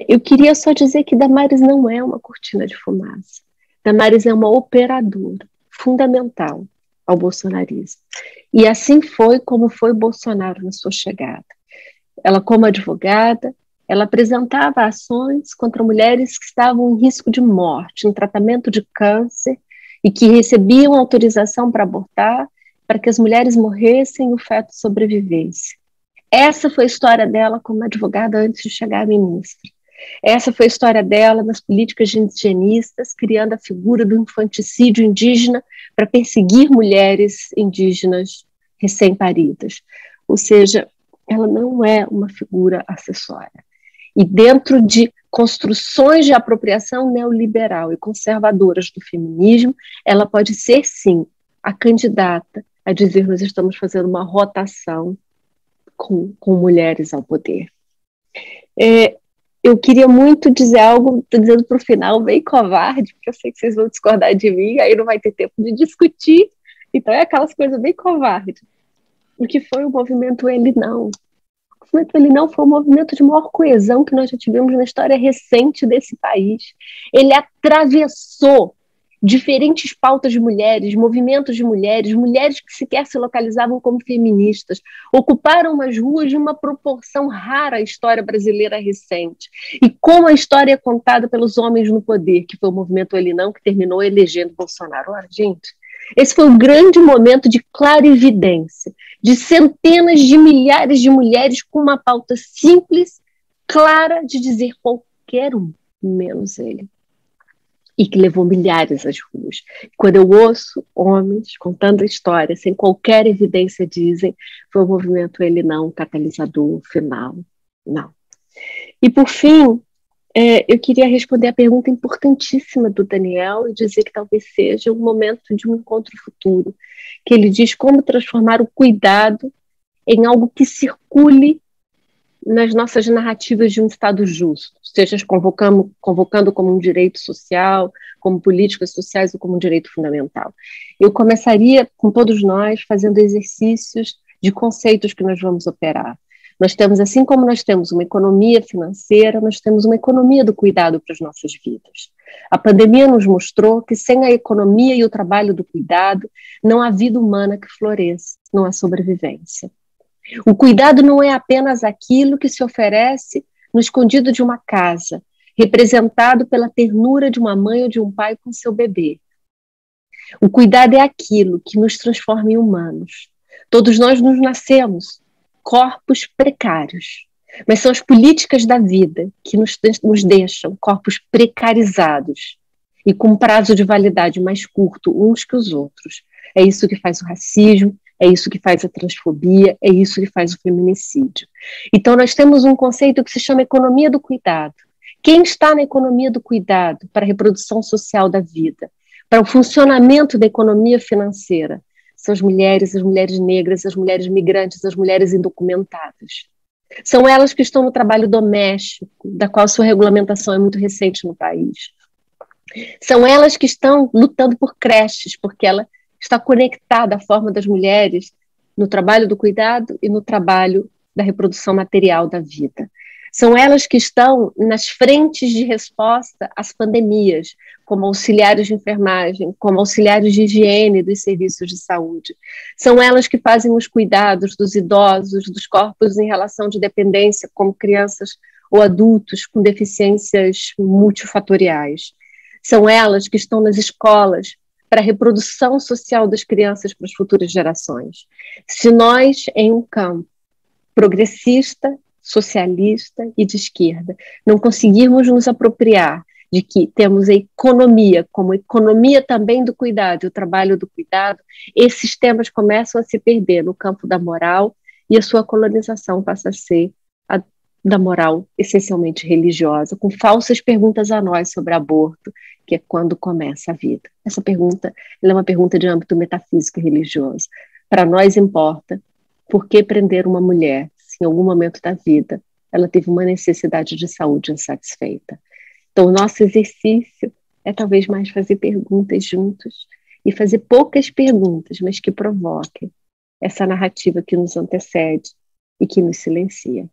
Eu queria só dizer que Damares não é uma cortina de fumaça. Damares é uma operadora fundamental ao bolsonarismo. E assim foi como foi Bolsonaro na sua chegada. Ela, como advogada, ela apresentava ações contra mulheres que estavam em risco de morte, em tratamento de câncer, e que recebiam autorização para abortar, para que as mulheres morressem e o feto sobrevivesse. Essa foi a história dela como advogada antes de chegar a ministra. Essa foi a história dela nas políticas indigenistas, criando a figura do infanticídio indígena para perseguir mulheres indígenas recém-paridas. Ou seja, ela não é uma figura acessória. E dentro de construções de apropriação neoliberal e conservadoras do feminismo, ela pode ser, sim, a candidata a dizer nós estamos fazendo uma rotação com mulheres ao poder. Eu queria muito dizer algo, estou dizendo para o final, bem covarde, porque eu sei que vocês vão discordar de mim, aí não vai ter tempo de discutir, então é aquelas coisas bem covardes. O que foi o movimento Ele Não? O movimento Ele Não foi o movimento de maior coesão que nós já tivemos na história recente desse país. Ele atravessou diferentes pautas de mulheres, movimentos de mulheres, mulheres que sequer se localizavam como feministas, ocuparam as ruas de uma proporção rara à história brasileira recente. E como a história é contada pelos homens no poder, que foi o movimento Ele Não, que terminou elegendo Bolsonaro. Olha, gente, esse foi um grande momento de clarividência, de centenas de milhares de mulheres com uma pauta simples, clara, de dizer qualquer um, menos ele. E que levou milhares às ruas. Quando eu ouço homens contando a história, sem qualquer evidência, dizem foi o movimento Ele Não, catalisador final. Não. E, por fim, eu queria responder a pergunta importantíssima do Daniel e dizer que talvez seja um momento de um encontro futuro, que ele diz como transformar o cuidado em algo que circule nas nossas narrativas de um Estado justo, seja convocando como um direito social, como políticas sociais ou como um direito fundamental. Eu começaria com todos nós fazendo exercícios de conceitos que nós vamos operar. Nós temos, assim como nós temos uma economia financeira, nós temos uma economia do cuidado para as nossas vidas. A pandemia nos mostrou que sem a economia e o trabalho do cuidado, não há vida humana que floresça, não há sobrevivência. O cuidado não é apenas aquilo que se oferece no escondido de uma casa, representado pela ternura de uma mãe ou de um pai com seu bebê. O cuidado é aquilo que nos transforma em humanos. Todos nós nos nascemos corpos precários, mas são as políticas da vida que nos deixam corpos precarizados e com prazo de validade mais curto uns que os outros. É isso que faz o racismo, é isso que faz a transfobia, é isso que faz o feminicídio. Então nós temos um conceito que se chama economia do cuidado. Quem está na economia do cuidado para a reprodução social da vida, para o funcionamento da economia financeira, são as mulheres negras, as mulheres migrantes, as mulheres indocumentadas. São elas que estão no trabalho doméstico, da qual sua regulamentação é muito recente no país. São elas que estão lutando por creches, porque ela está conectada à forma das mulheres no trabalho do cuidado e no trabalho da reprodução material da vida. São elas que estão nas frentes de resposta às pandemias, como auxiliares de enfermagem, como auxiliares de higiene dos serviços de saúde. São elas que fazem os cuidados dos idosos, dos corpos em relação de dependência, como crianças ou adultos com deficiências multifatoriais. São elas que estão nas escolas para a reprodução social das crianças para as futuras gerações. Se nós, em um campo progressista, socialista e de esquerda, não conseguirmos nos apropriar de que temos a economia como economia também do cuidado e o trabalho do cuidado, esses temas começam a se perder no campo da moral e a sua colonização passa a ser a da moral essencialmente religiosa, com falsas perguntas a nós sobre aborto, que é quando começa a vida. Essa pergunta ela é uma pergunta de âmbito metafísico e religioso. Para nós importa por que prender uma mulher se em algum momento da vida ela teve uma necessidade de saúde insatisfeita. Então, o nosso exercício é talvez mais fazer perguntas juntos e fazer poucas perguntas, mas que provoquem essa narrativa que nos antecede e que nos silencia.